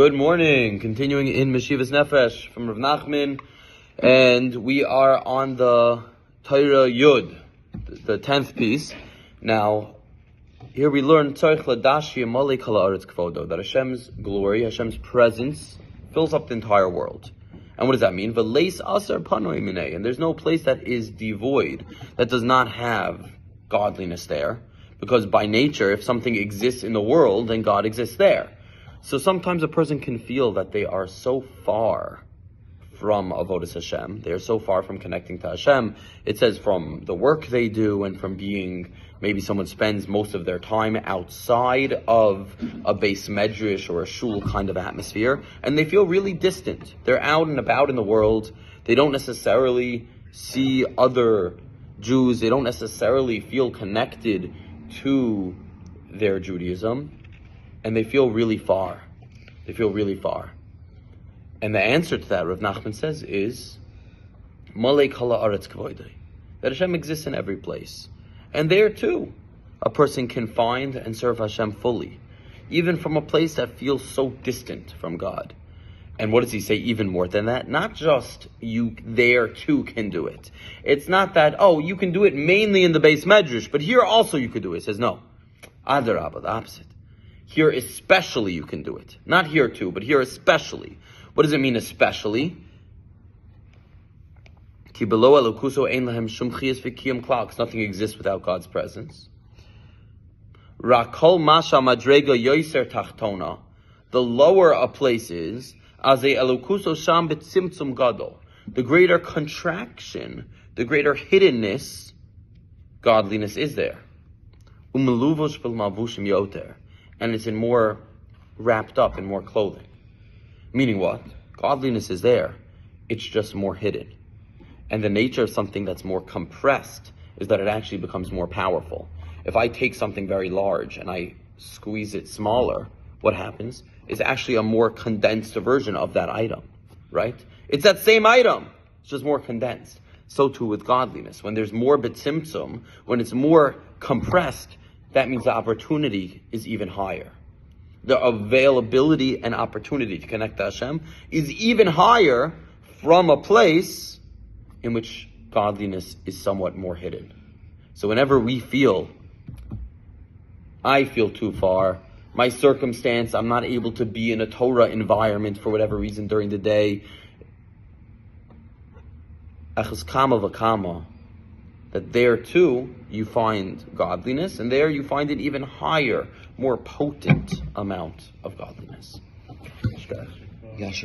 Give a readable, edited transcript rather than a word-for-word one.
Good morning. Continuing in Meshivas Nefesh from Rav Nachman, and we are on the Torah Yud, the 10th piece. Now, here we learn that Hashem's glory, Hashem's presence, fills up the entire world. And what does that mean? And there's no place that is devoid, that does not have godliness there, because by nature, if something exists in the world, then God exists there. So sometimes a person can feel that they are so far from Avodas Hashem, they are so far from connecting to Hashem. It says from the work they do and from being, maybe someone spends most of their time outside of a base medrash or a shul kind of atmosphere, and they feel really distant. They're out and about in the world. They don't necessarily see other Jews. They don't necessarily feel connected to their Judaism. And they feel really far. They feel really far. And the answer to that, Rav Nachman says, is Malei kala aretz kavoidei, that Hashem exists in every place. And there too, a person can find and serve Hashem fully, even from a place that feels so distant from God. And what does he say even more than that? Not just you there too can do it. It's not that, you can do it mainly in the base medrash, but here also you could do it. He says, no. Adarabah, the opposite. Here especially you can do it. Not here too, but here especially. What does it mean especially? Because nothing exists without God's presence. The lower a place is, the greater contraction, the greater hiddenness, godliness is there. And it's in more wrapped up in more clothing. Meaning what? Godliness is there. It's just more hidden. And the nature of something that's more compressed is that it actually becomes more powerful. If I take something very large and I squeeze it smaller, what happens? It's actually a more condensed version of that item, right? It's that same item. It's just more condensed. So too with godliness. When there's more b'tzimtzum, when it's more compressed, that means the opportunity is even higher. The availability and opportunity to connect to Hashem is even higher from a place in which godliness is somewhat more hidden. So whenever we feel, I feel too far, my circumstance, I'm not able to be in a Torah environment for whatever reason during the day, achas kama v'kama, that there too you find godliness, and there you find an even higher, more potent amount of godliness.